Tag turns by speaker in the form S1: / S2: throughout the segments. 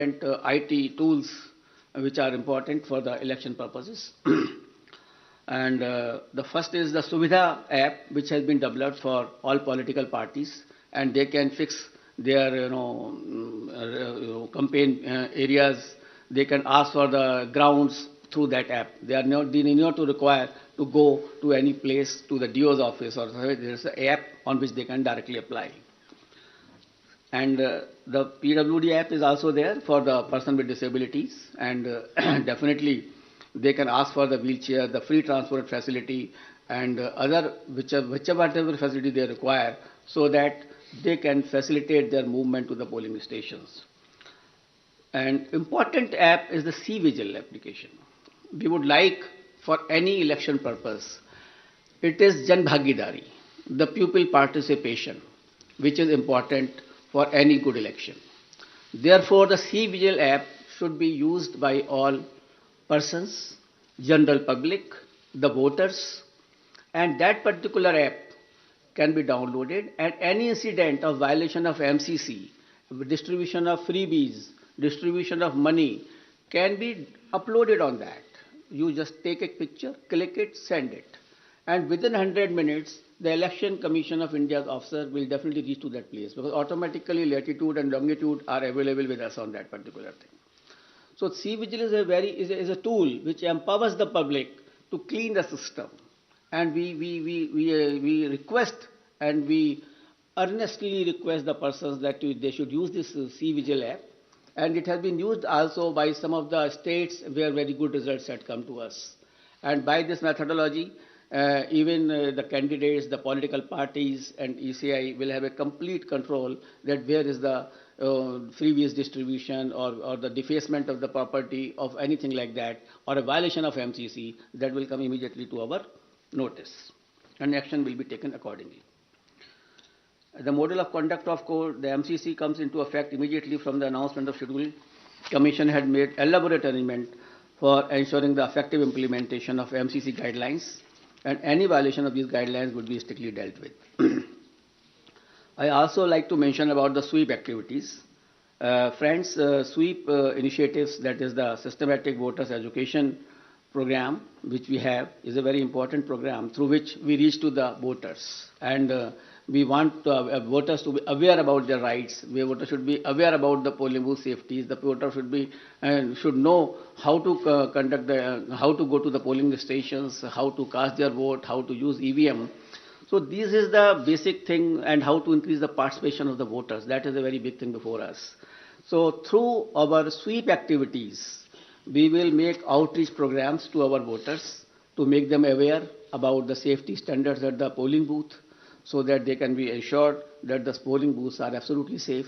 S1: IT tools which are important for the election purposes. And the first is the Suvidha app, which has been developed for all political parties, and they can fix their campaign areas. They can ask for the grounds through that app. They need not to require to go to any place to the DO's office, or there is an app on which they can directly apply. And the PWD app is also there for the person with disabilities, and definitely they can ask for the wheelchair, the free transport facility, and other whichever facility they require, so that they can facilitate their movement to the polling stations. And important app is the C-Vigil application. We would like, for any election purpose, it is Jan Bhagidari, the pupil participation, which is important for any good election. Therefore, the C-Vigil app should be used by all persons, general public, the voters, and that particular app can be downloaded, and any incident of violation of MCC, distribution of freebies, distribution of money can be uploaded on that. You just take a picture, click it, send it. And within 100 minutes, the Election Commission of India's officer will definitely reach to that place, because automatically latitude and longitude are available with us on that particular thing. So C-Vigil is a tool which empowers the public to clean the system. And we request and we earnestly request the persons that they should use this C-Vigil app. And it has been used also by some of the states where very good results had come to us. And by this methodology, even the candidates, the political parties and ECI will have a complete control that where is the freebies distribution or the defacement of the property of anything like that, or a violation of MCC, that will come immediately to our notice, and action will be taken accordingly. The model of conduct of court, the MCC, comes into effect immediately from the announcement of schedule. Commission had made elaborate arrangement for ensuring the effective implementation of MCC guidelines, and any violation of these guidelines would be strictly dealt with. I also like to mention about the sweep activities. Friends, sweep initiatives, that is the systematic voters education program which we have, is a very important program through which we reach to the voters, and we want voters to be aware about their rights. Voters should be aware about the polling booth safeties. The voter should know how to how to go to the polling stations, how to cast their vote, how to use EVM. So this is the basic thing, and how to increase the participation of the voters. That is a very big thing before us. So through our sweep activities, we will make outreach programs to our voters to make them aware about the safety standards at the polling booth, so that they can be assured that the polling booths are absolutely safe.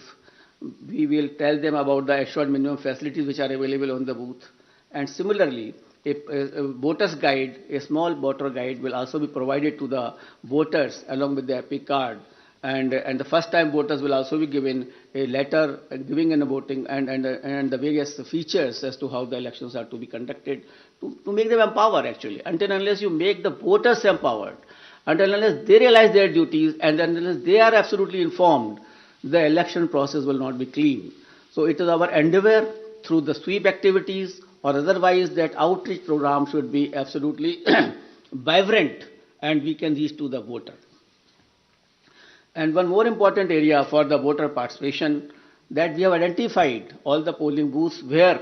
S1: We will tell them about the assured minimum facilities which are available on the booth. And similarly, a voter's guide, a small voter guide, will also be provided to the voters along with the EPIC card. And the first-time voters will also be given a letter giving in a voting and the various features as to how the elections are to be conducted, to make them empowered actually. Until and unless you make the voters empowered, until and unless they realize their duties, and unless they are absolutely informed, the election process will not be clean. So it is our endeavor through the sweep activities or otherwise that outreach program should be absolutely vibrant, and we can reach to the voter. And one more important area for the voter participation, that we have identified all the polling booths where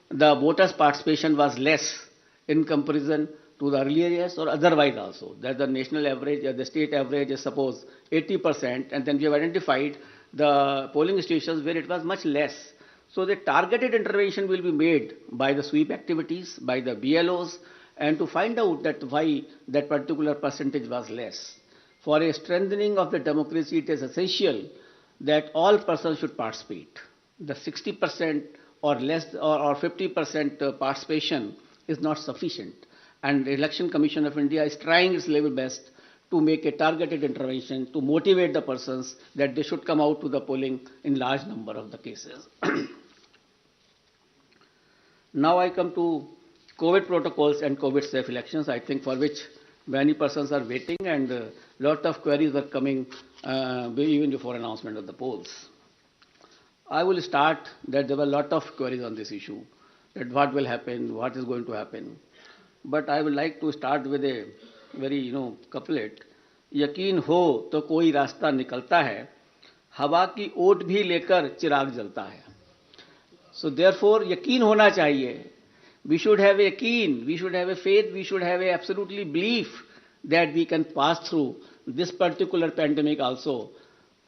S1: the voters' participation was less in comparison to the earlier years or otherwise also. That the national average or the state average is suppose 80%, and then we have identified the polling stations where it was much less. So the targeted intervention will be made by the sweep activities, by the BLOs, and to find out that why that particular percentage was less. For a strengthening of the democracy, it is essential that all persons should participate. The 60% or less or 50% participation is not sufficient. And the Election Commission of India is trying its level best to make a targeted intervention to motivate the persons that they should come out to the polling in large number of the cases. Now I come to COVID protocols and COVID safe elections, I think, for which many persons are waiting, and a lot of queries are coming even before announcement of the polls. I will start that there were a lot of queries on this issue, that what will happen, what is going to happen. But I would like to start with a very, couplet. यकीन हो तो कोई रास्ता निकलता है, हवा की ओट भी लेकर चिराग जलता है. So therefore, यकीन होना चाहिए. We should have a yaqeen, we should have a faith, we should have a absolutely belief that we can pass through this particular pandemic also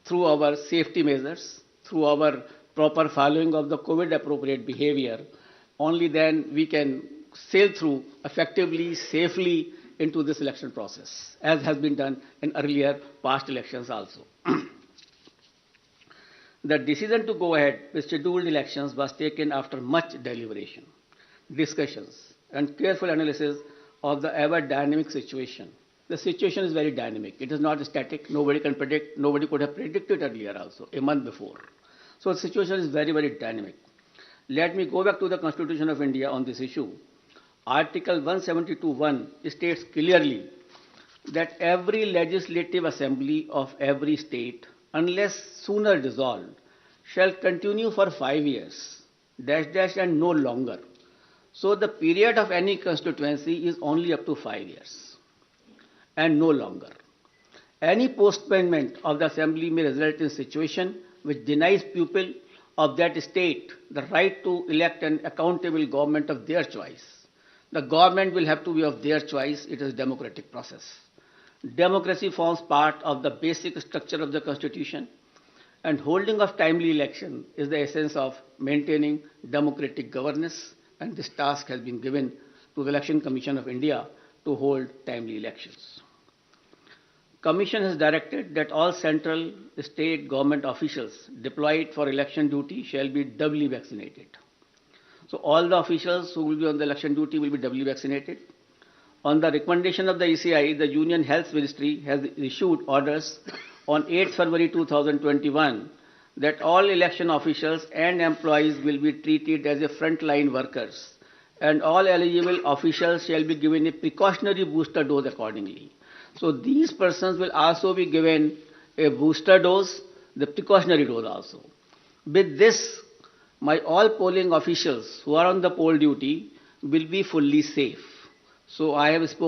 S1: through our safety measures, through our proper following of the COVID appropriate behavior. Only then we can sail through effectively, safely into this election process, as has been done in earlier past elections also. The decision to go ahead with scheduled elections was taken after much deliberation, discussions, and careful analysis of the ever dynamic situation. The situation is very dynamic. It is not static. Nobody can predict. Nobody could have predicted earlier also, a month before. So the situation is very, very dynamic. Let me go back to the Constitution of India on this issue. Article 172(1) states clearly that every legislative assembly of every state, unless sooner dissolved, shall continue for 5 years, and no longer. So the period of any constituency is only up to 5 years and no longer. Any postponement of the assembly may result in a situation which denies people of that state the right to elect an accountable government of their choice. The government will have to be of their choice. It is a democratic process. Democracy forms part of the basic structure of the Constitution, and holding of timely election is the essence of maintaining democratic governance, and this task has been given to the Election Commission of India to hold timely elections. Commission has directed that all central state government officials deployed for election duty shall be doubly vaccinated. So all the officials who will be on the election duty will be doubly vaccinated. On the recommendation of the ECI, the Union Health Ministry has issued orders on 8 February 2021 that all election officials and employees will be treated as a frontline workers, and all eligible officials shall be given a precautionary booster dose accordingly. So these persons will also be given a booster dose, the precautionary dose also. With this, all polling officials who are on the poll duty will be fully safe. So I have spoken